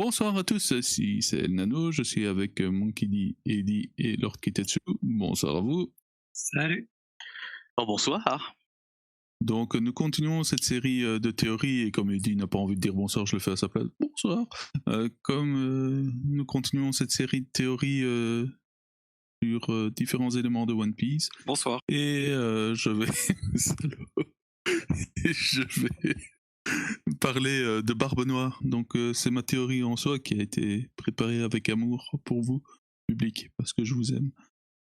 Bonsoir à tous, si c'est El Nano, je suis avec Monkey D, Eddie et Lord Kitetsu. Bonsoir à vous. Salut. Oh, bonsoir. Donc nous continuons cette série de théories et comme Eddie n'a pas envie de dire bonsoir, je le fais à sa place. Bonsoir. Nous continuons cette série de théories sur différents éléments de One Piece Bonsoir. et je vais Salaud. Et je vais parler de Barbe Noire. Donc c'est ma théorie en soi qui a été préparée avec amour pour vous, public, parce que je vous aime.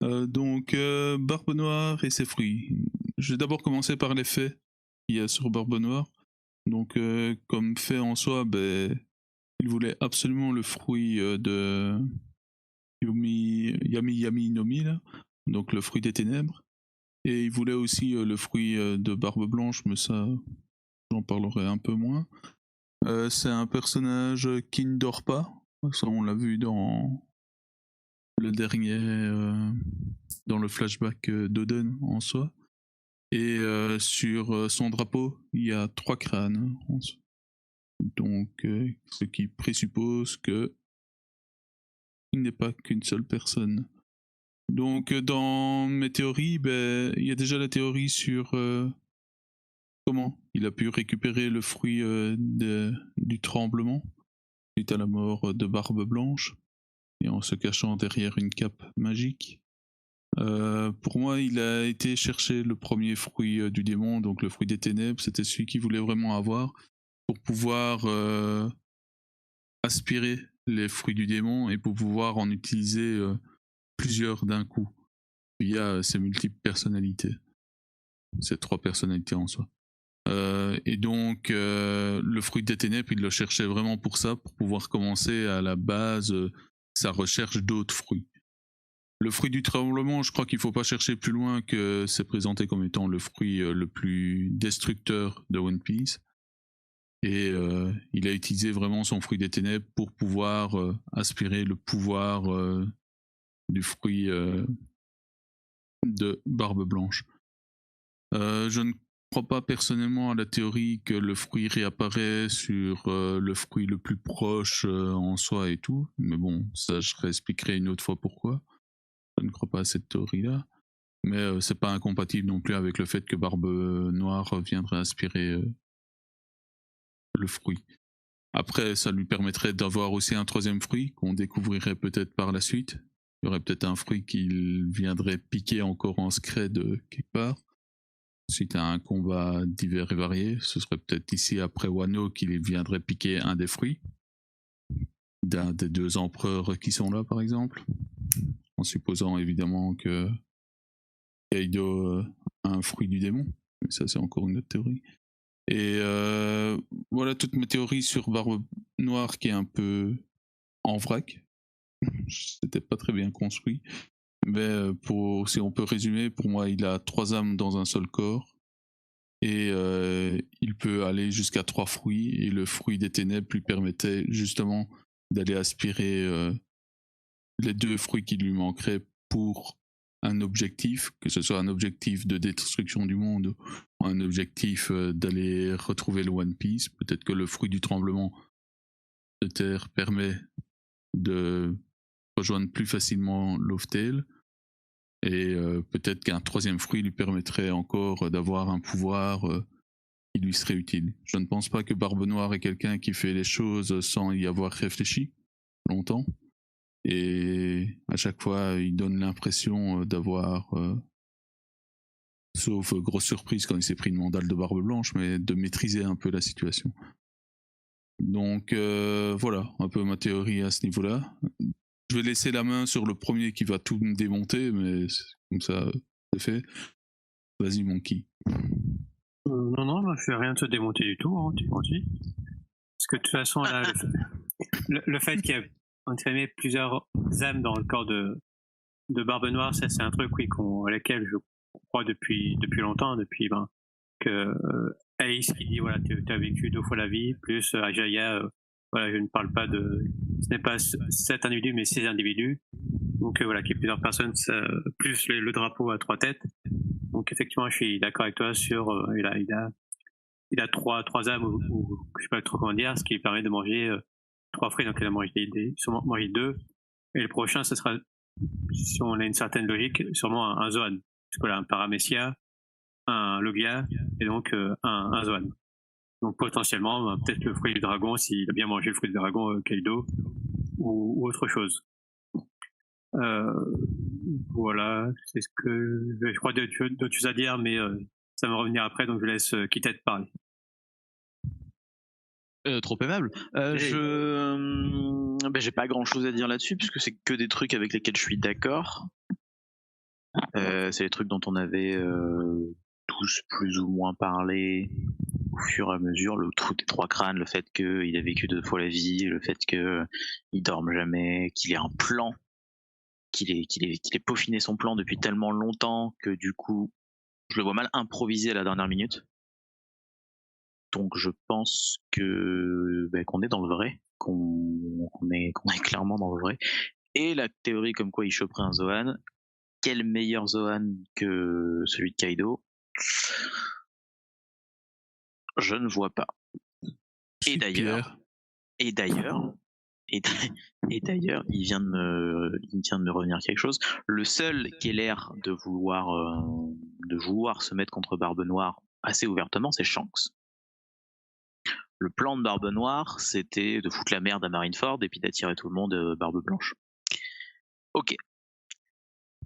Barbe Noire et ses fruits. Je vais d'abord commencer par les faits qu'il y a sur Barbe Noire. Donc comme fait en soi, il voulait absolument le fruit de Yami Yami Nomi, là, donc le fruit des ténèbres. Et il voulait aussi le fruit de Barbe Blanche, mais ça, j'en parlerai un peu moins. C'est un personnage qui ne dort pas. Ça, on l'a vu dans le dernier, dans le flashback d'Oden en soi. Et sur son drapeau, il y a 3 crânes. Donc, ce qui présuppose que il n'est pas qu'une seule personne. Donc, dans mes théories, il y a déjà la théorie sur comment il a pu récupérer le fruit du tremblement suite à la mort de Barbe Blanche et en se cachant derrière une cape magique. Pour moi, il a été chercher le premier fruit du démon, donc le fruit des ténèbres. C'était celui qu'il voulait vraiment avoir pour pouvoir aspirer les fruits du démon et pour pouvoir en utiliser plusieurs d'un coup via ses multiples personnalités, ces 3 personnalités en soi. Le fruit des ténèbres, il le cherchait vraiment pour ça, pour pouvoir commencer à la base sa recherche d'autres fruits. Le fruit du tremblement, je crois qu'il ne faut pas chercher plus loin que c'est présenté comme étant le fruit le plus destructeur de One Piece. Et il a utilisé vraiment son fruit des ténèbres pour pouvoir aspirer le pouvoir du fruit de Barbe Blanche. Je ne crois pas personnellement à la théorie que le fruit réapparaît sur le fruit le plus proche en soi et tout, mais bon, ça je réexpliquerai une autre fois pourquoi. Je ne crois pas à cette théorie-là, mais c'est pas incompatible non plus avec le fait que Barbe Noire viendrait aspirer le fruit. Après, ça lui permettrait d'avoir aussi un 3e fruit qu'on découvrirait peut-être par la suite. Il y aurait peut-être un fruit qu'il viendrait piquer encore en secret de quelque part. Suite à un combat divers et varié, ce serait peut-être ici après Wano qu'il viendrait piquer un des fruits d'un des 2 empereurs qui sont là par exemple, en supposant évidemment que Kaido a un fruit du démon, mais ça c'est encore une autre théorie. Et voilà toutes mes théories sur Barbe Noire qui est un peu en vrac. C'était pas très bien construit, mais si on peut résumer, pour moi il a 3 âmes dans un seul corps. Et il peut aller jusqu'à 3 fruits, et le fruit des ténèbres lui permettait justement d'aller aspirer les 2 fruits qui lui manqueraient pour un objectif, que ce soit un objectif de destruction du monde ou un objectif d'aller retrouver le One Piece. Peut-être que le fruit du tremblement de terre permet de rejoindre plus facilement Loftail, et peut-être qu'un 3e fruit lui permettrait encore d'avoir un pouvoir qui lui serait utile. Je ne pense pas que Barbe Noire est quelqu'un qui fait les choses sans y avoir réfléchi longtemps. Et à chaque fois, il donne l'impression d'avoir, sauf grosse surprise quand il s'est pris une mandale de Barbe Blanche, mais de maîtriser un peu la situation. Donc voilà, un peu ma théorie à ce niveau-là. Je vais laisser la main sur le premier qui va tout me démonter, mais comme ça, c'est fait. Vas-y, Monkey. Non, je vais rien te démonter du tout, hein, tu continues. Parce que de toute façon, là, le fait qu'il y ait entre guillemets, plusieurs âmes dans le corps de Barbe Noire, ça c'est un truc oui, à laquelle je crois depuis longtemps, depuis que Ace qui dit voilà, tu as vécu 2 fois la vie, plus Ajaya, voilà, je ne parle pas de. Ce n'est pas 7 individus, mais 6 individus. Donc voilà, qu'il y ait plusieurs personnes, plus le drapeau à 3 têtes. Donc effectivement, je suis d'accord avec toi sur il a trois âmes ou je sais pas trop comment dire, ce qui lui permet de manger 3 fruits, donc elle a mangé 2. Et le prochain, ce sera, si on a une certaine logique, sûrement un Zoan. Parce que là, un Paramecia, un Logia, et donc un Zoan. Donc potentiellement, peut-être le fruit du dragon, s'il a bien mangé le fruit du dragon, Kaido, ou autre chose. Voilà, c'est ce que je crois d'autres choses à dire, mais ça va revenir après, donc je laisse Kitet parler. Trop aimable. J'ai pas grand chose à dire là-dessus, puisque c'est que des trucs avec lesquels je suis d'accord. C'est des trucs dont on avait tous plus ou moins parlé au fur et à mesure. Le trou des 3 crânes, le fait qu'il a vécu 2 fois la vie, le fait qu'il dorme jamais, qu'il ait un plan, qu'il ait peaufiné son plan depuis tellement longtemps que du coup, je le vois mal improviser à la dernière minute. Donc je pense que qu'on est dans le vrai, qu'on est clairement dans le vrai. Et la théorie comme quoi il choperait un Zoan, quel meilleur Zoan que celui de Kaido? Je ne vois pas. Et d'ailleurs, il vient de me revenir quelque chose. Le seul qui ait l'air de vouloir se mettre contre Barbe Noire assez ouvertement, c'est Shanks. Le plan de Barbe Noire, c'était de foutre la merde à Marineford et puis d'attirer tout le monde Barbe Blanche. Ok.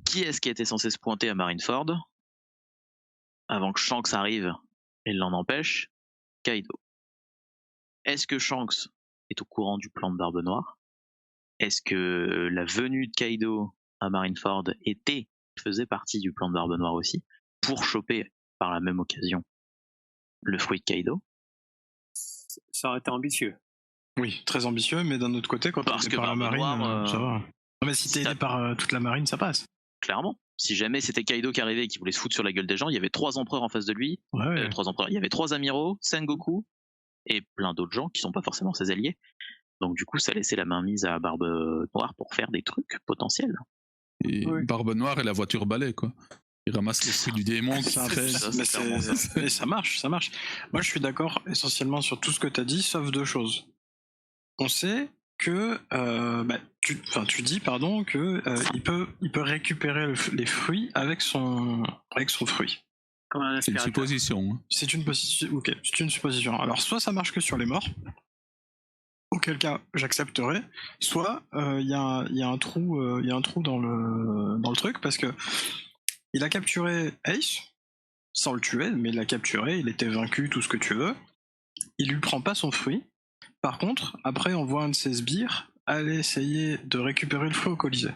Qui est-ce qui était censé se pointer à Marineford avant que Shanks arrive et l'en empêche? Kaido. Est-ce que Shanks est au courant du plan de Barbe Noire? Est-ce que la venue de Kaido à Marineford faisait partie du plan de Barbe Noire aussi, pour choper par la même occasion le fruit de Kaido? Ça aurait été ambitieux. Oui, très ambitieux, mais d'un autre côté, quand t'es aidé par la marine, ça va. Non, mais si t'es aidé par toute la marine, ça passe. Clairement. Si jamais c'était Kaido qui arrivait et qui voulait se foutre sur la gueule des gens, il y avait 3 empereurs en face de lui, Ouais. 3 empereurs, il y avait 3 amiraux, Sengoku et plein d'autres gens qui sont pas forcément ses alliés. Donc du coup, ça laissait la main mise à Barbe Noire pour faire des trucs potentiels. Et Barbe Noire et la voiture balai, quoi. Il ramasse les fruits du démon. Mais ça marche. Moi, je suis d'accord essentiellement sur tout ce que tu as dit, sauf 2 choses. On sait que tu dis que il peut récupérer les fruits avec son fruit. Comme un c'est une supposition. Hein. C'est une supposition. Alors soit ça marche que sur les morts, auquel cas j'accepterais, soit il y a un trou dans le truc, parce que il a capturé Ace sans le tuer, mais il l'a capturé, il était vaincu, tout ce que tu veux. Il lui prend pas son fruit. Par contre, après on voit un de ses sbires aller essayer de récupérer le fruit au Colisée.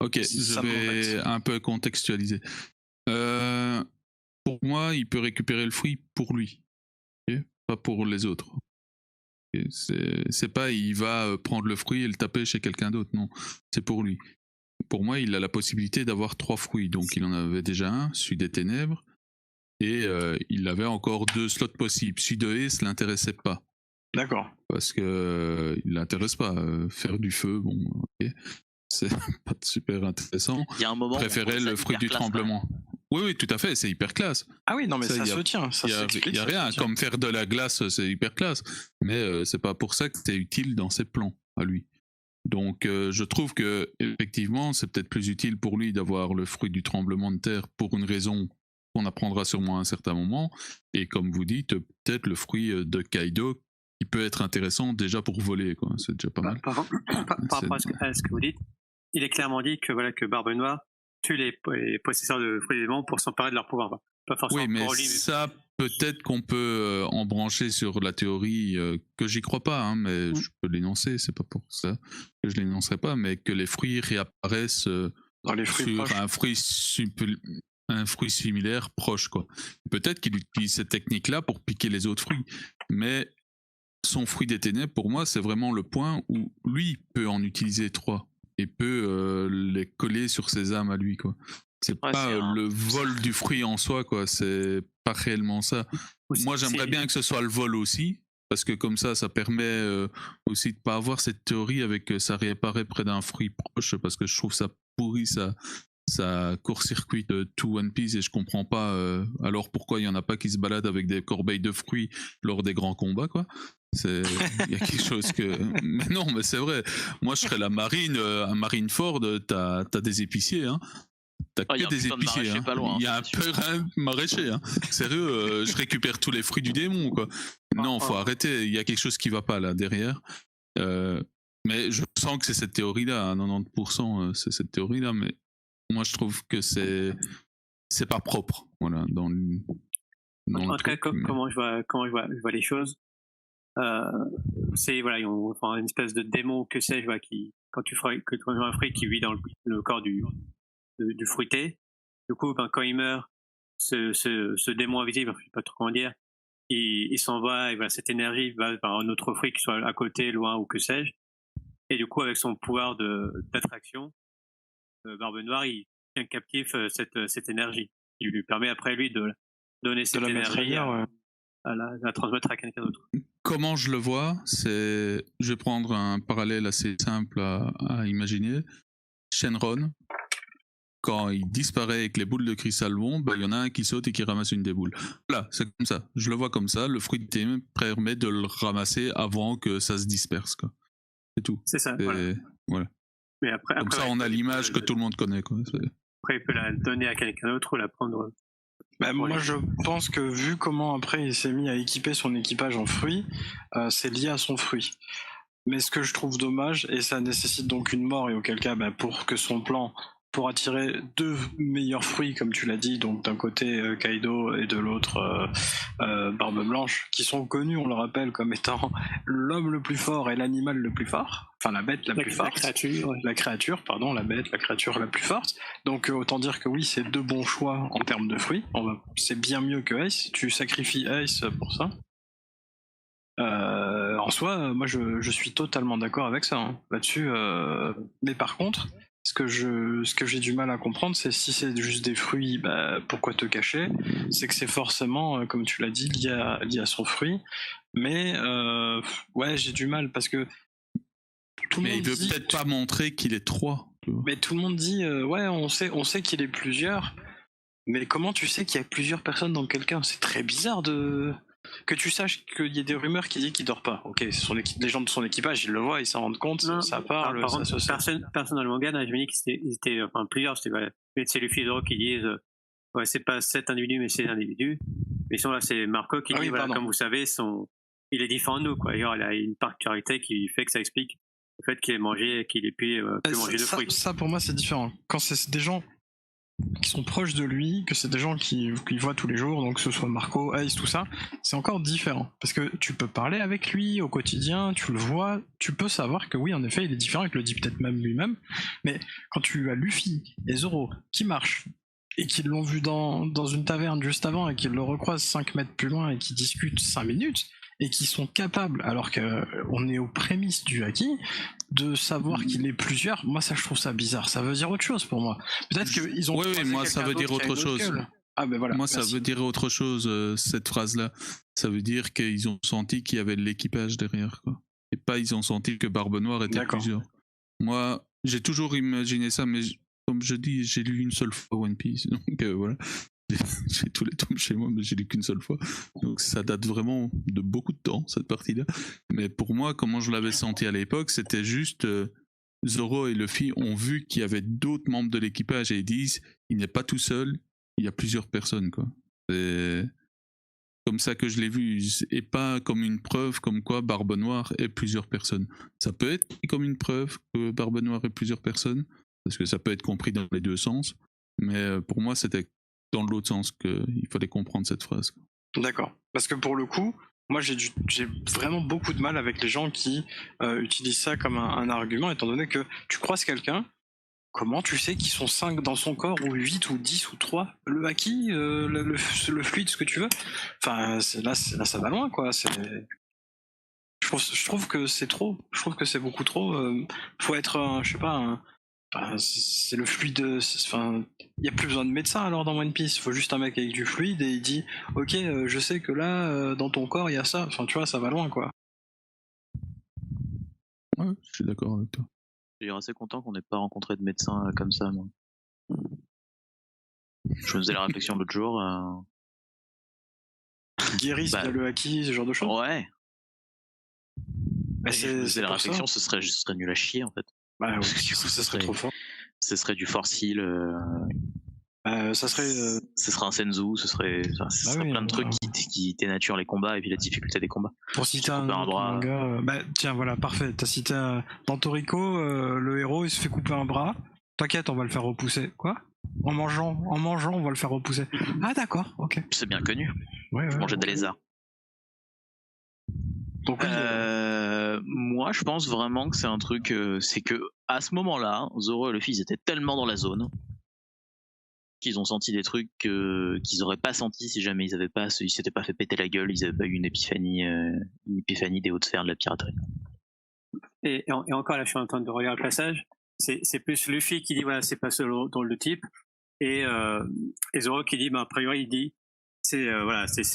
Ok, je vais un peu contextualiser. Pour moi, il peut récupérer le fruit pour lui, okay, pas pour les autres. Okay, c'est pas il va prendre le fruit et le taper chez quelqu'un d'autre, non, c'est pour lui. Pour moi, il a la possibilité d'avoir 3 fruits, donc il en avait déjà un, celui des ténèbres, et il avait encore 2 slots possibles. Celui de Ace l'intéressait pas. D'accord. Parce que il l'intéresse pas. Faire du feu, bon, ok, c'est pas super intéressant. Il y a un moment préférait le fruit du tremblement. Oui, tout à fait, c'est hyper classe. Ah oui, non, mais ça se tient. Il n'y a rien, comme faire de la glace, c'est hyper classe. Mais c'est pas pour ça que c'est utile dans ses plans, à lui. Donc je trouve que effectivement, c'est peut-être plus utile pour lui d'avoir le fruit du tremblement de terre pour une raison qu'on apprendra sûrement à un certain moment. Et comme vous dites, peut-être le fruit de Kaido qui peut être intéressant déjà pour voler, quoi. C'est déjà pas mal. Par rapport à ce que vous dites, il est clairement dit que Barbe Noire tue les possesseurs de fruits d'éléments pour s'emparer de leur pouvoir. Pas forcément oui, mais pour lui, ça, peut-être qu'on peut en brancher sur la théorie que j'y crois pas, hein, mais je peux l'énoncer, c'est pas pour ça que je l'énoncerai pas, mais que les fruits réapparaissent dans les fruits sur proches. un fruit similaire proche, quoi. Peut-être qu'il utilise cette technique-là pour piquer les autres fruits, mais son fruit des ténèbres, pour moi, c'est vraiment le point où lui peut en utiliser 3 et peut les coller sur ses âmes à lui, quoi. C'est pas le vol du fruit en soi, quoi. C'est pas réellement ça. Moi, j'aimerais bien que ce soit le vol aussi, parce que comme ça permet aussi de pas avoir cette théorie avec ça réapparaît près d'un fruit proche, parce que je trouve ça pourrit, ça court-circuite tout One Piece et je comprends pas alors pourquoi il y en a pas qui se baladent avec des corbeilles de fruits lors des grands combats, quoi. Il y a quelque chose que. Mais non, mais c'est vrai. Moi, je serais la marine, un Marineford, t'as des épiciers, hein. T'as Ah, y que a un des putain de épiciers. maraîcher Hein. pas loin, Il y a ça, un c'est peu un maraîcher. Hein. Sérieux, je récupère tous les fruits du démon, quoi. Non, faut arrêter. Il y a quelque chose qui va pas là derrière. Mais je sens que c'est cette théorie-là. À 90%, c'est cette théorie-là. Mais moi, je trouve que c'est pas propre. Voilà, En tout cas, comment je vois les choses, c'est voilà, une espèce de démon, que sais-je, voilà, qui quand tu vois un fruit qui vit dans le corps du fruité, du coup, quand il meurt, ce démon invisible, je sais pas trop comment dire, il s'en va, et voilà, cette énergie va vers un autre fruit qui soit à côté, loin ou que sais-je, et du coup, avec son pouvoir d'attraction, Barbe Noire, il tient captif cette énergie, qui lui permet après lui de donner cette énergie à la transmettre à quelqu'un d'autre. Comment je le vois, je vais prendre un parallèle assez simple à imaginer. Shenron, quand il disparaît et que les boules de cristal vont, il y en a un qui saute et qui ramasse une des boules. Voilà, c'est comme ça. Je le vois comme ça. Le fruit de thème permet de le ramasser avant que ça se disperse, quoi. C'est tout. C'est ça. Voilà. Mais après, comme ça, on a l'image que tout le monde connaît, quoi. Après, il peut la donner à quelqu'un d'autre ou la prendre. Moi, je pense que vu comment après il s'est mis à équiper son équipage en fruits, c'est lié à son fruit. Mais ce que je trouve dommage, et ça nécessite donc une mort, et auquel cas, pour que son plan, pour attirer deux meilleurs fruits, comme tu l'as dit, donc d'un côté Kaido et de l'autre Barbe Blanche, qui sont connus, on le rappelle, comme étant l'homme le plus fort et l'animal le plus fort, enfin la bête la plus forte. La créature, pardon, la bête, la créature la plus forte. Donc autant dire que oui, c'est deux bons choix en termes de fruits. C'est bien mieux que Ace, tu sacrifies Ace pour ça. En soi, moi je suis totalement d'accord avec ça, hein, là-dessus. Mais par contre, ce que j'ai du mal à comprendre, c'est si c'est juste des fruits, pourquoi te cacher? C'est que c'est forcément, comme tu l'as dit, lié à son fruit. Mais ouais, j'ai du mal parce que tout le monde il veut dit, peut-être pas montrer qu'il est 3. Mais tout le monde dit, ouais, on sait qu'il est plusieurs. Mais comment tu sais qu'il y a plusieurs personnes dans quelqu'un? C'est très bizarre que tu saches qu'il y ait des rumeurs qui disent qu'il dort pas. Ok, les gens de son équipage, ils le voient, ils s'en rendent compte, ça parle. Par contre, personne dans le manga, je me dis qu'ils étaient plusieurs. C'est Luffy et Zoro qui disent ouais, c'est pas 7 individus, mais 6 individus. Mais sinon, là, c'est Marco qui dit voilà, comme vous savez, il est différent de nous, quoi. D'ailleurs, il a une particularité qui fait que ça explique le fait qu'il ait mangé, qu'il ait pu manger de fruits. Ça, pour moi, c'est différent. Quand c'est des gens qui sont proches de lui, que c'est des gens qui voient tous les jours, donc que ce soit Marco, Ace, tout ça, c'est encore différent. Parce que tu peux parler avec lui au quotidien, tu le vois, tu peux savoir que oui, en effet, il est différent, il te le dit peut-être même lui-même, mais quand tu as Luffy et Zoro qui marchent, et qu'ils l'ont vu dans une taverne juste avant, et qu'ils le recroisent 5 mètres plus loin, et qu'ils discutent 5 minutes, et qui sont capables, alors qu'on est aux prémices du haki, de savoir qu'il est plusieurs, moi ça je trouve ça bizarre, ça veut dire autre chose pour moi. Peut-être qu'ils ont... Oui, moi ça veut dire autre chose. Ah ben voilà. Moi ça veut dire autre chose, cette phrase-là. Ça veut dire qu'ils ont senti qu'il y avait de l'équipage derrière, quoi. Et pas ils ont senti que Barbe Noire était plusieurs. Moi, j'ai toujours imaginé ça, mais comme je dis, j'ai lu une seule fois One Piece, donc voilà. J'ai tous les tomes chez moi, mais j'ai lu qu'une seule fois. Donc ça date vraiment de beaucoup de temps, cette partie-là. Mais pour moi, comment je l'avais senti à l'époque, c'était juste Zoro et Luffy ont vu qu'il y avait d'autres membres de l'équipage et ils disent il n'est pas tout seul, il y a plusieurs personnes, quoi. C'est comme ça que je l'ai vu, et pas comme une preuve comme quoi Barbe Noire est plusieurs personnes. Ça peut être comme une preuve que Barbe Noire est plusieurs personnes, parce que ça peut être compris dans les deux sens, mais pour moi c'était dans l'autre sens qu'il fallait comprendre cette phrase. D'accord. Parce que pour le coup, moi j'ai vraiment beaucoup de mal avec les gens qui utilisent ça comme un argument, étant donné que tu croises quelqu'un, comment tu sais qu'ils sont 5 dans son corps, ou 8, ou 10, ou 3? Le haki, le fluide, ce que tu veux. Enfin, là ça va loin, quoi. Je trouve que c'est trop. Je trouve que c'est beaucoup trop. Faut être, je sais pas, c'est le fluide. Enfin, il n'y a plus besoin de médecin alors dans One Piece. Il faut juste un mec avec du fluide et il dit ok, je sais que là, dans ton corps, il y a ça. Enfin, tu vois, ça va loin, quoi. Ouais, je suis d'accord avec toi. Je suis assez content qu'on n'ait pas rencontré de médecin comme ça, moi. Je me faisais la réflexion l'autre jour. Guérissent via le haki, ce genre de choses. Ouais. Bah, Je me faisais la pour ça. réflexion, ce serait nul à chier en fait. Bah, Parce que du coup, ça serait trop fort. Ce serait du Force Heal, Ça serait. ce serait un Senzu, ce serait oui, plein de trucs qui dénaturent les combats et puis la difficulté des combats. Pour citer un couper un autre bras. manga, bah tiens voilà parfait. T'as cité dans Toriko, le héros il se fait couper un bras. T'inquiète, on va le faire repousser. Quoi? En mangeant, on va le faire repousser. Ah d'accord, ok. C'est bien connu. Ouais, Je mangeais des lézards. Donc oui, Moi, je pense vraiment que c'est un truc, c'est que à ce moment-là, Zoro et Luffy ils étaient tellement dans la zone qu'ils ont senti des trucs qu'ils auraient pas senti si jamais ils s'étaient pas fait péter la gueule, ils avaient pas eu une épiphanie des hautes sphères de la piraterie. Et encore là, je suis en train de relire le passage. C'est plus Luffy qui dit voilà, c'est pas ce drôle de type, et Zoro qui dit, a priori, il dit c'est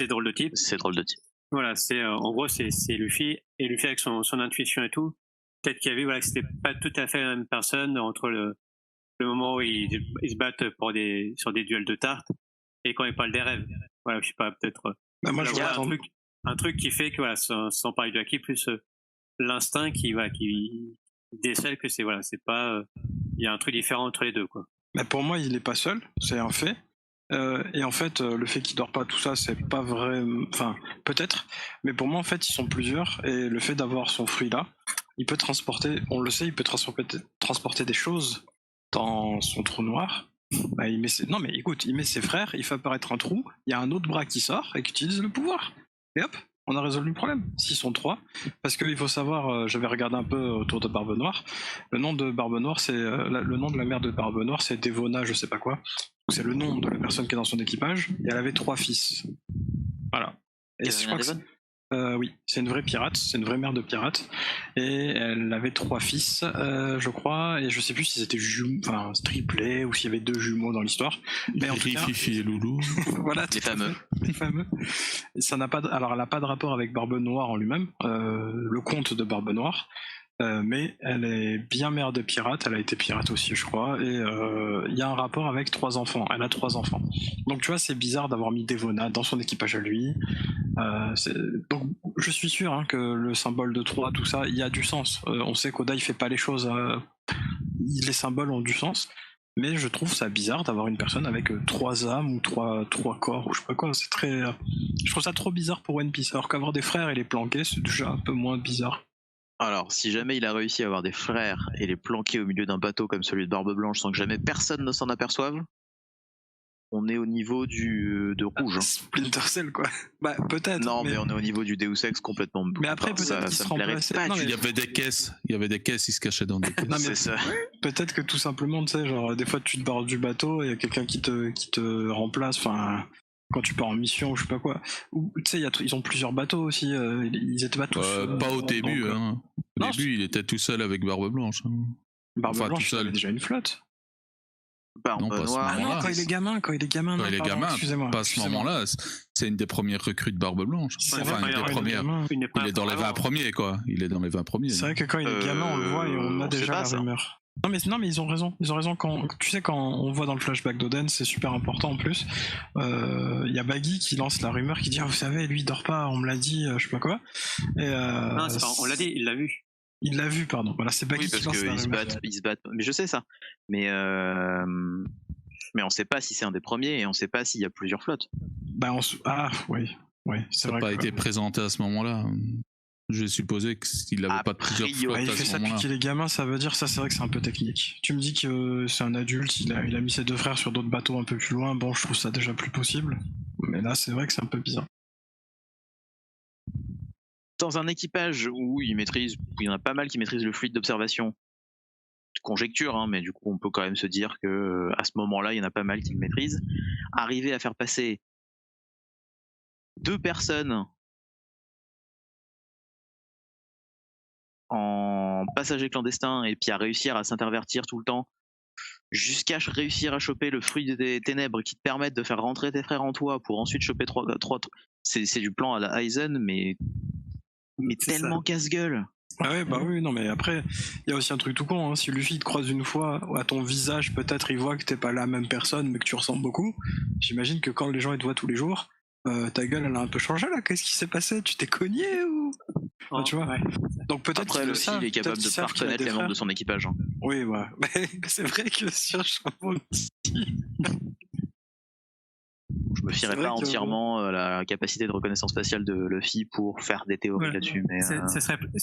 drôle de type. C'est drôle de type. Voilà, en gros c'est Luffy, et Luffy avec son intuition et tout. Peut-être qu'il y avait que c'était pas tout à fait la même personne entre le moment où ils se battent sur des duels de tarte et quand ils parlent des rêves. Voilà, je sais pas, peut-être. moi, il y a un truc qui fait que voilà, sans parler de Haki, plus l'instinct qui décèle que c'est pas, il y a un truc différent entre les deux, quoi. Mais pour moi, il est pas seul, c'est un fait. Et en fait, le fait qu'il dort pas, tout ça, c'est pas vrai. Enfin, peut-être. Mais pour moi, en fait, ils sont plusieurs. Et le fait d'avoir son fruit là, il peut transporter. On le sait, il peut transporter des choses dans son trou noir. Bah, non, mais écoute, il met ses frères, il fait apparaître un trou. Il y a un autre bras qui sort et qui utilise le pouvoir. Et hop, on a résolu le problème. S'ils sont trois, parce qu'il faut savoir, j'avais regardé un peu autour de Barbe Noire. Le nom de Barbe Noire, c'est le nom de la mère de Barbe Noire, c'est Devona, je sais pas quoi. C'est le nom de la personne qui est dans son équipage. Et elle avait 3 fils. Voilà. Et je crois que oui, c'est une vraie pirate, c'est une vraie mère de pirate. Et elle avait 3 fils, je crois, et je sais plus si c'était triplé ou s'il y avait 2 jumeaux dans l'histoire. Mais en tout cas, Fifi et Loulou. voilà, les fameux. Et ça n'a pas alors elle n'a pas de rapport avec Barbe Noire en lui-même, le conte de Barbe Noire. Mais elle est bien mère de pirate, elle a été pirate aussi je crois, et il y a un rapport avec 3 enfants, elle a 3 enfants. Donc tu vois, c'est bizarre d'avoir mis Devona dans son équipage à lui. Donc je suis sûr que le symbole de 3, tout ça, il y a du sens. On sait qu'Oda il fait pas les choses, les symboles ont du sens, mais je trouve ça bizarre d'avoir une personne avec 3 âmes ou 3 corps ou je sais pas quoi. C'est très, je trouve ça trop bizarre pour One Piece, alors qu'avoir des frères et les planquer c'est déjà un peu moins bizarre. Alors, si jamais il a réussi à avoir des frères et les planquer au milieu d'un bateau comme celui de Barbe Blanche sans que jamais personne ne s'en aperçoive, on est au niveau de rouge. Splinter Cell, quoi. Bah, peut-être. Non, mais on est au niveau du Deus Ex complètement. Mais après, peut-être qu'il se remplaçait. Il y avait des caisses, ils se cachaient dans des caisses. Non, mais c'est ça. Peut-être que tout simplement, tu sais, genre, des fois tu te barres du bateau et il y a quelqu'un qui te remplace, enfin, quand tu pars en mission ou je sais pas quoi. Ou, tu sais, ils ont plusieurs bateaux aussi, ils étaient pas tous. Pas au début, hein. Au début, il était tout seul avec Barbe Blanche. Hein. Barbe Blanche, il avait déjà une flotte. Non, pas Noire. Non, quand il est gamin. Quand il est gamin, excusez-moi. pas à ce moment-là, c'est une des premières recrues de Barbe Blanche. Enfin, une des premières. Il est dans les 20 premiers, quoi. Il est dans les 20 premiers. C'est vrai que quand il est gamin, on le voit et on a déjà la rumeur. Non mais ils ont raison. Quand on voit dans le flashback d'Oden, c'est super important en plus. Il y a Baggy qui lance la rumeur qui dit vous savez, lui il dort pas, on me l'a dit, je sais pas quoi. Et, non, c'est pas, on l'a dit, il l'a vu. Il l'a vu, pardon. Voilà, c'est Baggy qui lance la rumeur. Ils se battent. Mais je sais ça. Mais on sait pas si c'est un des premiers et on sait pas s'il y a plusieurs flottes. Bah oui, c'est vrai. Ça n'a pas été présenté à ce moment-là. J'ai supposé qu'il n'avait pas de plusieurs flottes il à fait ce ça moment-là. depuis qu'il est gamin, ça veut dire ça, c'est vrai que c'est un peu technique. Tu me dis que c'est un adulte, il a mis ses 2 frères sur d'autres bateaux un peu plus loin, bon, je trouve ça déjà plus possible. Mais là, c'est vrai que c'est un peu bizarre. Dans un équipage où il y en a pas mal qui maîtrisent le fluide d'observation, conjecture, hein, mais du coup on peut quand même se dire que à ce moment-là il y en a pas mal qui le maîtrisent. Arriver à faire passer 2 personnes en passager clandestin et puis à réussir à s'intervertir tout le temps jusqu'à réussir à choper le fruit des ténèbres qui te permettent de faire rentrer tes frères en toi pour ensuite choper 3 c'est du plan à la Aizen mais tellement casse-gueule. Ah ouais, bah oui, non mais après, il y a aussi un truc tout con, hein. Si Luffy te croise une fois à ton visage, peut-être il voit que t'es pas la même personne mais que tu ressembles beaucoup. J'imagine que quand les gens ils te voient tous les jours, ta gueule elle a un peu changé là, qu'est-ce qui s'est passé? Tu t'es cogné ou... Bah, tu vois. Ouais. Donc peut-être Après, qu'ils le Luffy, savent, il est capable peut-être de qu'ils savent pas qu'il a reconnaître des les membres frères. de son équipage. Hein. Oui, ouais. Mais c'est vrai que sur Shenron, Je me C'est fierais vrai pas que- entièrement à la capacité de reconnaissance faciale de Luffy pour faire des théories Voilà. là-dessus. Mais Ce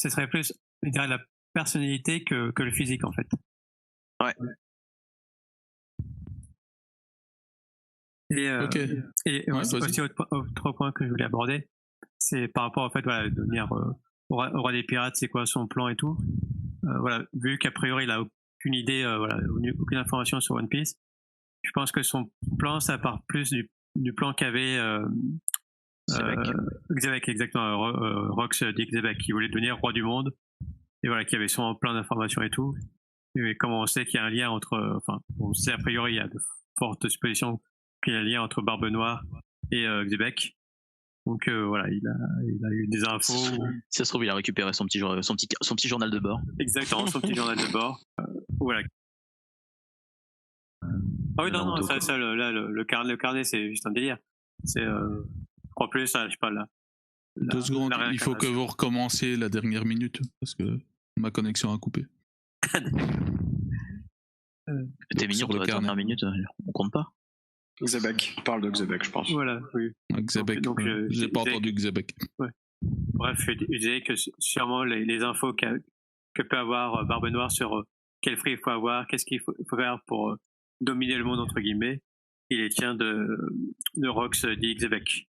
serait plus, je dirais, la personnalité que le physique, en fait. Ouais. Et, Ok. et Ouais, aussi, vas-y. autre point que je voulais aborder, c'est par rapport au fait, voilà, de devenir au roi des pirates, c'est quoi son plan et tout. Voilà, vu qu'a priori il a aucune idée, voilà, aucune information sur One Piece, je pense que son plan, ça part plus du plan qu'avait Xebec, exactement, Rox dit Xebec, qui voulait devenir roi du monde, et voilà, qui avait sûrement plein d'informations et tout. Et comme on sait qu'il y a un lien entre, enfin, on sait a priori, il y a de fortes suppositions qu'il y a un lien entre Barbe Noire et Xebec. Donc voilà, il a eu des infos. Ça se trouve, il a récupéré son petit journal de bord. Exactement, son petit journal de bord. Voilà. Ah oui, non, ça, le carnet, c'est juste un délire. C'est, je crois plus, je sais pas, là. 2 secondes, il faut que vous recommenciez la dernière minute parce que ma connexion a coupé. T'es mignon, sur le toi, carnet. dernière minute, on compte pas. Xebec, on parle de Xebec, je pense. Voilà, oui. Xebec, Donc, j'ai pas entendu Xebec. Bref, je disais que sûrement les infos que peut avoir Barbe Noire sur quel fruit il faut avoir, qu'est-ce qu'il faut faire pour dominer le monde, entre guillemets, il les tient de Rox dit Xebec,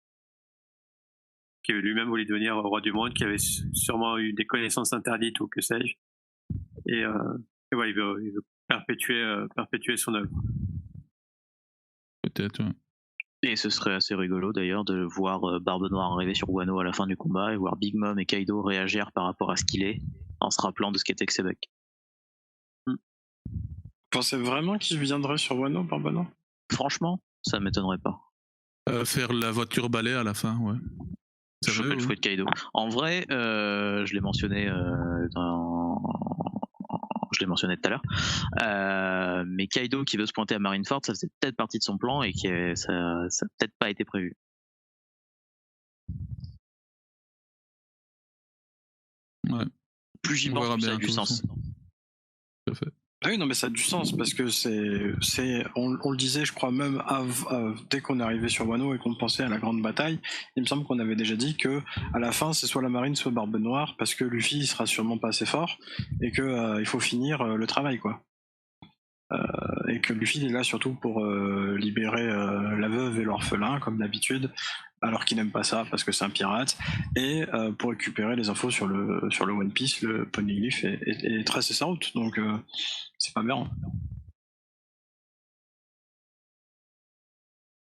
qui lui-même voulait devenir roi du monde, qui avait sûrement eu des connaissances interdites ou que sais-je. Et voilà, il veut perpétuer son œuvre. Peut-être, ouais. Et ce serait assez rigolo d'ailleurs de voir Barbe Noire arriver sur Wano à la fin du combat et voir Big Mom et Kaido réagir par rapport à ce qu'il est en se rappelant de ce qu'était Xebec. Vous pensez vraiment qu'il viendrait sur Wano, Barbe Noire ? Franchement, ça m'étonnerait pas. Faire la voiture balai à la fin, ouais. Choper le fruit de Kaido. En vrai, je l'ai mentionné tout à l'heure. Mais Kaido qui veut se pointer à Marineford, ça faisait peut-être partie de son plan et que ça n'a peut-être pas été prévu. Ouais. Plus j'y pense, plus ça a du sens. Tout à fait. Ah oui, non, mais ça a du sens parce que on le disait, je crois même dès qu'on est arrivé sur Wano et qu'on pensait à la grande bataille, il me semble qu'on avait déjà dit que à la fin c'est soit la marine soit Barbe Noire parce que Luffy il sera sûrement pas assez fort et que il faut finir le travail quoi. Et que Luffy il est là surtout pour libérer la veuve et l'orphelin comme d'habitude, alors qu'il n'aime pas ça parce que c'est un pirate, et pour récupérer les infos sur le One Piece, le Poneglyph et tracer sa route. Donc c'est pas bien.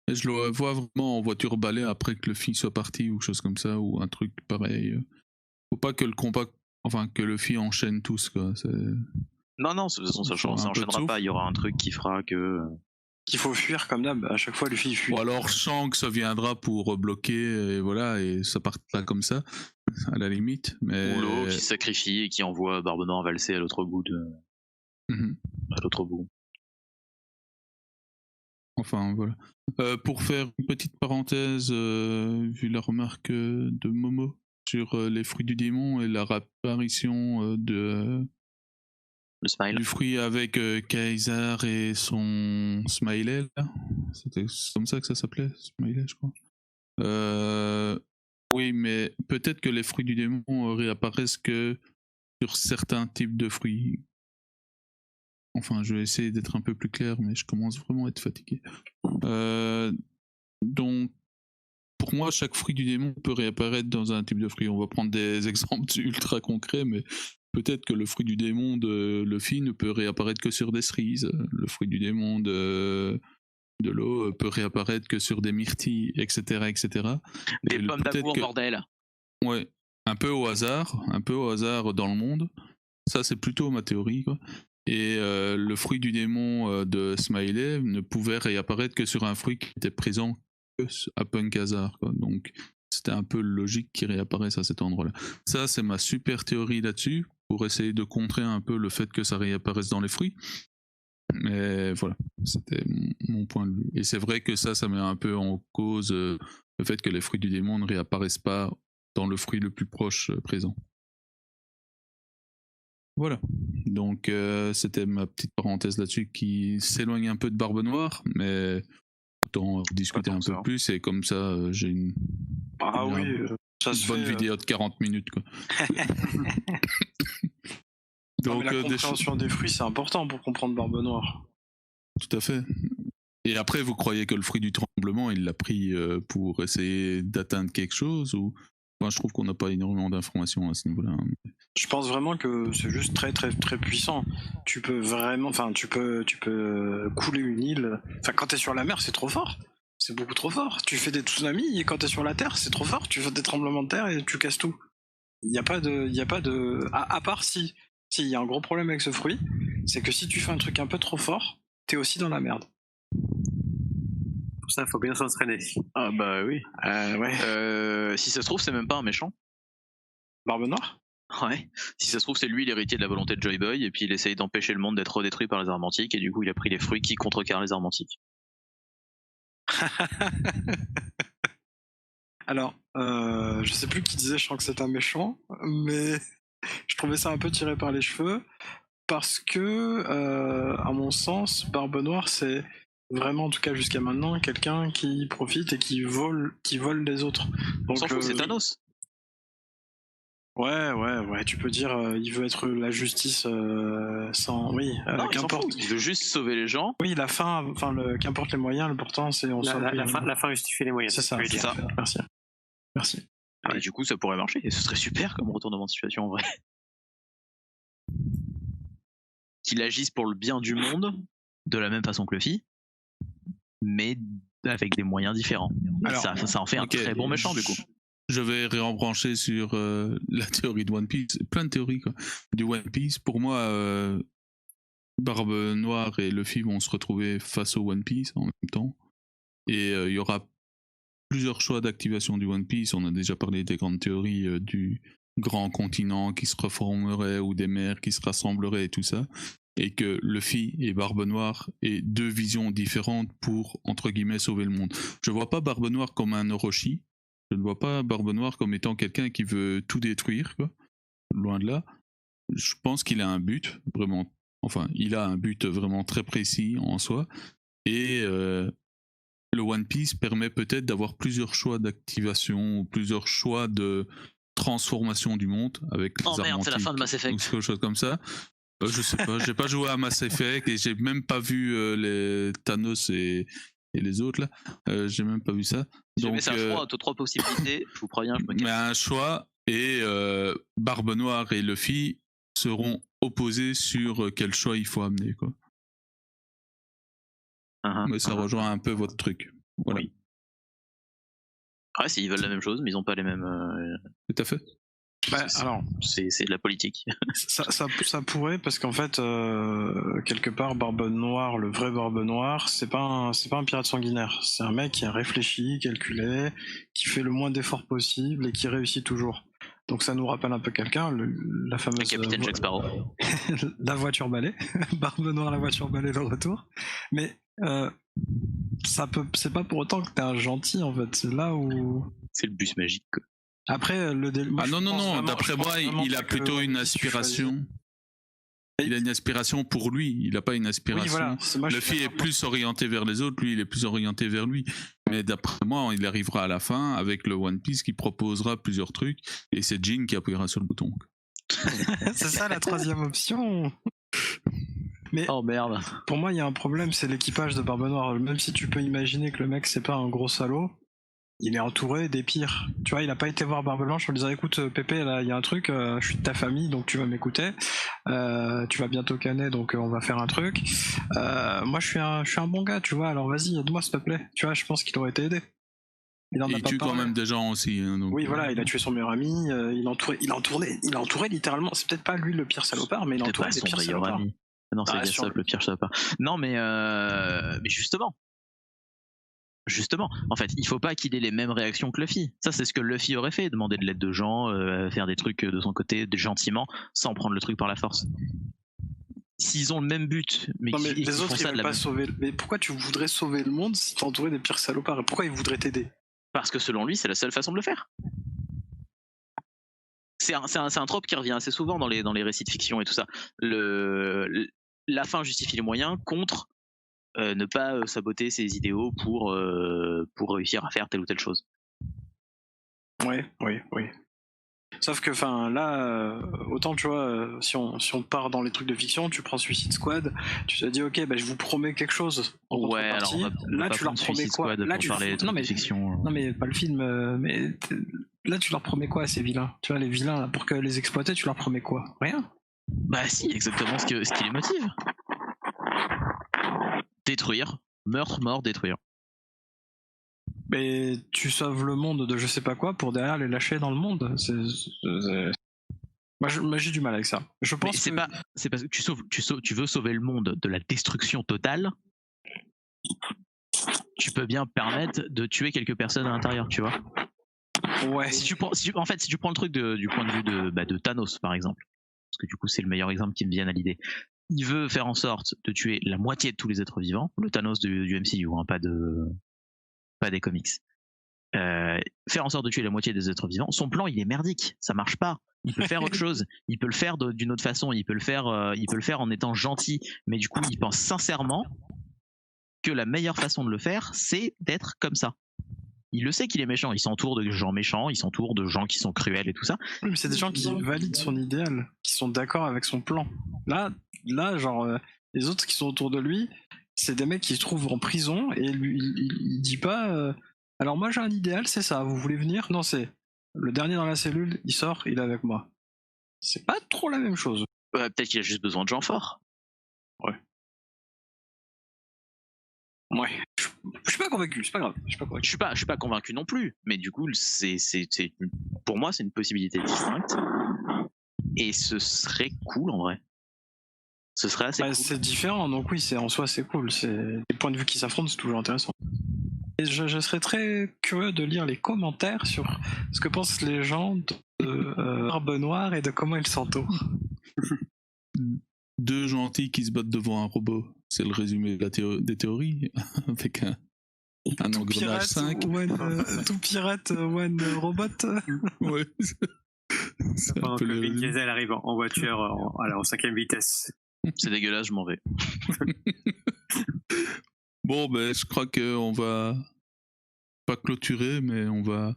Et je le vois vraiment en voiture balai après que le Luffy soit parti ou chose comme ça, ou un truc pareil. Faut pas que le combat, enfin que le Luffy enchaîne tous quoi. Non, de toute façon ça enchaînera pas, il y aura un truc qui fera que... Qu'il faut fuir comme d'hab, à chaque fois Luffy fuit. Ou alors Shanks viendra pour bloquer, et voilà, et ça part là comme ça, à la limite. Mais... Ou l'eau qui se sacrifie et qui envoie Barbe Noire valser à l'autre bout à l'autre bout. Enfin, voilà. Pour faire une petite parenthèse, vu la remarque de Momo sur les fruits du démon et la réapparition le smile. Du fruit avec Kaiser et son Smiley, là. C'était comme ça que ça s'appelait, Smiley, je crois. Oui, mais peut-être que les fruits du démon réapparaissent que sur certains types de fruits. Enfin, je vais essayer d'être un peu plus clair, mais je commence vraiment à être fatigué. Donc, pour moi, chaque fruit du démon peut réapparaître dans un type de fruit. On va prendre des exemples ultra concrets, mais peut-être que le fruit du démon de Luffy ne peut réapparaître que sur des cerises. Le fruit du démon de l'eau peut réapparaître que sur des myrtilles, etc. etc. Des pommes d'amour, bordel. Ouais, un peu au hasard dans le monde. Ça, c'est plutôt ma théorie, quoi. Et le fruit du démon de Smiley ne pouvait réapparaître que sur un fruit qui était présent que à Punk Hazard, quoi. Donc, c'était un peu logique qu'il réapparaisse à cet endroit-là. Ça, c'est ma super théorie là-dessus, pour essayer de contrer un peu le fait que ça réapparaisse dans les fruits. Mais voilà, c'était mon point de vue. Et c'est vrai que ça met un peu en cause le fait que les fruits du démon ne réapparaissent pas dans le fruit le plus proche présent. Voilà. Donc c'était ma petite parenthèse là-dessus qui s'éloigne un peu de Barbe Noire, mais autant discuter un peu plus et comme ça j'ai une ça se bonne fait, vidéo de 40 minutes quoi. Non, Donc mais la compréhension des fruits, c'est important pour comprendre Barbe Noire. tout à fait. Et après, vous croyez que le fruit du tremblement, il l'a pris pour essayer d'atteindre quelque chose ou... Enfin, je trouve qu'on n'a pas énormément d'informations à ce niveau-là. Je pense vraiment que c'est juste très très très puissant. Tu peux vraiment, enfin, tu peux couler une île. Enfin, quand t'es sur la mer, c'est trop fort. C'est beaucoup trop fort. Tu fais des tsunamis et quand t'es sur la terre, c'est trop fort. Tu fais des tremblements de terre et tu casses tout. Il n'y a pas de, à part si il y a un gros problème avec ce fruit, c'est que si tu fais un truc un peu trop fort, t'es aussi dans la merde. Pour ça, il faut bien s'entraîner. Ah bah oui. Ouais. Si ça se trouve, c'est même pas un méchant. Barbe Noire. Ouais. Si ça se trouve, c'est lui l'héritier de la volonté de Joy Boy, et puis il essaye d'empêcher le monde d'être détruit par les armantiques, et du coup il a pris les fruits qui contrecarrent les armantiques. Alors, je sais plus qui disait, je sens que c'est un méchant, mais je trouvais ça un peu tiré par les cheveux, parce que, à mon sens, Barbe Noire, c'est vraiment, en tout cas jusqu'à maintenant, quelqu'un qui profite et qui vole les autres. On s'en fout, c'est Thanos. Ouais, tu peux dire, il veut être la justice sans... Oui, non, qu'importe. Il veut juste sauver les gens. Oui, la fin, enfin, qu'importe les moyens, l'important c'est... La fin justifie les moyens. C'est ça, c'est ça. Merci. Et du coup, ça pourrait marcher, et ce serait super comme retournement de situation en vrai. Qu'il agisse pour le bien du monde, de la même façon que Luffy, mais avec des moyens différents. Alors, ça en fait un très bon méchant du coup. Je vais réembrancher sur la théorie de One Piece, plein de théories quoi. Du One Piece. Pour moi, Barbe Noire et Luffy vont se retrouver face au One Piece en même temps. Et il y aura plusieurs choix d'activation du One Piece. On a déjà parlé des grandes théories du grand continent qui se reformerait ou des mers qui se rassembleraient et tout ça. Et que Luffy et Barbe Noire aient deux visions différentes pour, entre guillemets, sauver le monde. Je vois pas Barbe Noire comme un Orochi. Je ne vois pas Barbe Noire comme étant quelqu'un qui veut tout détruire, quoi. Loin de là. Je pense qu'il a un but, vraiment. Enfin, il a un but vraiment très précis en soi. Et le One Piece permet peut-être d'avoir plusieurs choix d'activation, ou plusieurs choix de transformation du monde avec les armantiques. C'est la fin de Mass Effect. Ou quelque chose comme ça. Je sais pas, j'ai pas joué à Mass Effect et j'ai même pas vu les Thanos et les autres là. J'ai même pas vu ça. Donc c'est un choix, t'as trois possibilités, je vous préviens, je me casse. Mais un choix et Barbe Noire et Luffy seront opposés sur quel choix il faut amener quoi. Mais ça rejoint un peu votre truc. Voilà. Oui. Ouais, s'ils veulent la même chose, mais ils ont pas les mêmes. Tout à fait. Alors, c'est de la politique. ça pourrait, parce qu'en fait, quelque part, Barbe Noire, le vrai Barbe Noire, c'est pas un pirate sanguinaire. C'est un mec qui a réfléchi, calculé, qui fait le moins d'efforts possible et qui réussit toujours. Donc ça nous rappelle un peu quelqu'un, la fameuse... Le capitaine Jack Sparrow. La voiture balai. Barbe Noire, la voiture balai, le retour. Mais c'est pas pour autant que t'es un gentil, en fait. C'est là où... C'est le bus magique, quoi. Après, non, d'après moi, il a plutôt une aspiration. Il a une aspiration pour lui, il n'a pas une aspiration. Oui, voilà. Luffy est plus orienté vers les autres, lui, il est plus orienté vers lui. Mais d'après moi, il arrivera à la fin avec le One Piece qui proposera plusieurs trucs et c'est Jin qui appuiera sur le bouton. C'est ça la troisième option. Mais oh merde. Pour moi, il y a un problème, c'est l'équipage de Barbe Noire. Même si tu peux imaginer que le mec, c'est pas un gros salaud, il est entouré des pires. Tu vois, il a pas été voir Barbe Blanche en lui disant écoute Pépé, là il y a un truc, je suis de ta famille donc tu vas m'écouter, tu vas bientôt canner donc on va faire un truc. Moi je suis un bon gars, tu vois, alors vas-y aide-moi s'il te plaît. Tu vois, je pense qu'il aurait été aidé. Il tue quand même des gens aussi. Hein, donc... Oui voilà, il a tué son meilleur ami, il a entouré littéralement, c'est peut-être pas lui le pire salopard, mais il a entouré les pires salopards. Non, c'est le pire salopard. Non mais Justement, en fait, il faut pas qu'il ait les mêmes réactions que Luffy. Ça, c'est ce que Luffy aurait fait, demander de l'aide de gens, faire des trucs de son côté, gentiment, sans prendre le truc par la force. S'ils ont le même but, mais les autres, ils veulent pas sauver. Mais pourquoi tu voudrais sauver le monde si t'es entouré des pires salopards? Et pourquoi ils voudraient t'aider? Parce que selon lui, c'est la seule façon de le faire. c'est un trope qui revient assez souvent dans les récits de fiction et tout ça. La fin justifie les moyens contre ne pas saboter ses idéaux pour réussir à faire telle ou telle chose. Oui. Sauf que, là, autant tu vois, si on part dans les trucs de fiction, tu prends Suicide Squad, tu te dis ok, je vous promets quelque chose en contrepartie. Là, tu leur promets quoi? Là, tu non mais fiction. Non mais pas le film, mais là tu leur promets quoi à ces vilains? Tu vois, les vilains là, pour que les exploiter, tu leur promets quoi? Rien. Bah si, exactement ce qui les motive. Détruire, meurtre, mort, détruire. Mais tu sauves le monde de je sais pas quoi pour derrière les lâcher dans le monde. Moi j'ai du mal avec ça. Je pense c'est parce que tu veux sauver le monde de la destruction totale. Tu peux bien permettre de tuer quelques personnes à l'intérieur, tu vois. Ouais. Si tu prends le truc du point de vue de Thanos par exemple, parce que du coup c'est le meilleur exemple qui me vient à l'idée. Il veut faire en sorte de tuer la moitié de tous les êtres vivants, le Thanos du MCU, hein, pas des comics. Faire en sorte de tuer la moitié des êtres vivants. Son plan, il est merdique, ça marche pas. Il peut faire autre chose, il peut le faire d'une autre façon, il peut le faire en étant gentil, mais du coup, il pense sincèrement que la meilleure façon de le faire, c'est d'être comme ça. Il le sait qu'il est méchant, il s'entoure de gens méchants, il s'entoure de gens qui sont cruels et tout ça. Oui, mais c'est des gens qui valident son idéal, qui sont d'accord avec son plan. Là, genre, les autres qui sont autour de lui, c'est des mecs qui se trouvent en prison et lui, il dit pas alors moi j'ai un idéal, c'est ça, vous voulez venir? Non, c'est le dernier dans la cellule, il sort, il est avec moi. C'est pas trop la même chose. Peut-être qu'il a juste besoin de gens forts. Ouais. Je suis pas convaincu, c'est pas grave. Je suis pas convaincu non plus, mais du coup, pour moi, c'est une possibilité distincte. Et ce serait cool en vrai. Ce serait assez cool. C'est différent, donc oui, en soi c'est cool. Les points de vue qui s'affrontent, c'est toujours intéressant. Et je serais très curieux de lire les commentaires sur ce que pensent les gens de Barbe Noire et de comment ils s'entourent. Deux gentils qui se battent devant un robot. C'est le résumé des théories, avec un engrenage 5. Tout pirate, one robot. Ouais. Pendant que Vin Diesel arrive en voiture en 5e vitesse. C'est dégueulasse, je m'en vais. Bon, je crois qu'on va pas clôturer, mais on va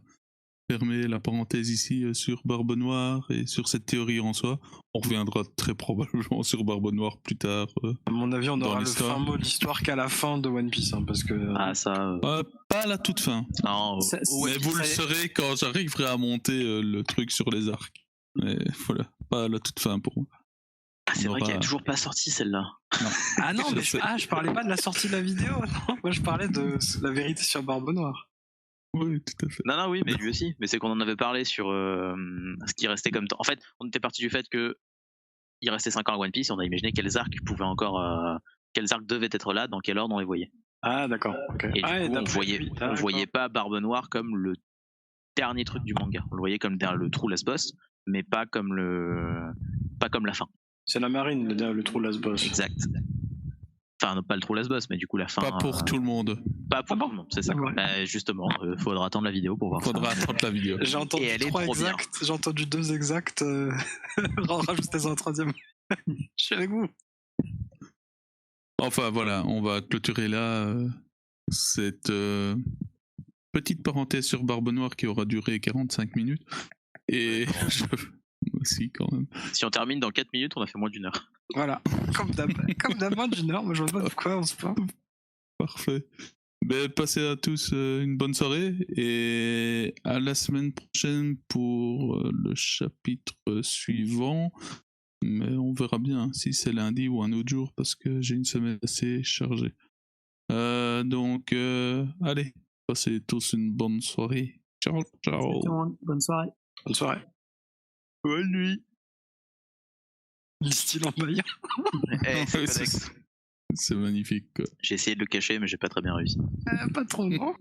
fermer la parenthèse ici sur Barbe Noire et sur cette théorie en soi. On reviendra très probablement sur Barbe Noire plus tard. À mon avis, on aura le fin mot de l'histoire qu'à la fin de One Piece, hein, parce que... pas à la toute fin. Non, mais vous le saurez quand j'arriverai à monter le truc sur les arcs. Mais voilà, pas à la toute fin pour moi. Ah, c'est vrai qu'elle est toujours pas sortie celle-là. Non. Ah non, mais je parlais pas de la sortie de la vidéo, non. Moi je parlais de la vérité sur Barbe Noire. Oui, tout à fait. Non, oui, mais lui aussi. Mais c'est qu'on en avait parlé sur ce qui restait comme temps. En fait, on était parti du fait que il restait 5 ans à One Piece et on a imaginé quels arcs devaient être là, dans quel ordre on les voyait. Ah d'accord. Okay. Et du coup, on voyait pas Barbe Noire comme le dernier truc du manga. On le voyait comme le True Last Boss, mais pas comme la fin. C'est la marine, le True Last Boss. Exact. Enfin, pas le True Last Boss, mais du coup la fin. Pas pour tout le monde. Pas pour tout le monde, c'est ça. Ouais. Justement, faudra attendre la vidéo pour voir ça. Faudra attendre la vidéo. J'ai entendu 3 exacts, j'ai entendu 2 exacts. Rajoutez un 3e. Je suis avec vous. Enfin voilà, on va clôturer là cette petite parenthèse sur Barbe Noire qui aura duré 45 minutes. Et aussi quand même. Si on termine dans 4 minutes, on a fait moins d'1 heure. Voilà, comme d'hab moins d'1 heure, moi je vois pas pourquoi on se plaint. Parfait. Passez à tous une bonne soirée et à la semaine prochaine pour le chapitre suivant. Mais on verra bien si c'est lundi ou un autre jour parce que j'ai une semaine assez chargée. Donc, allez, passez tous une bonne soirée. Ciao, ciao. Bonne soirée. Bonne soirée. Bonne nuit. Le style en maillot. C'est magnifique, quoi. J'ai essayé de le cacher, mais j'ai pas très bien réussi. Pas trop, non.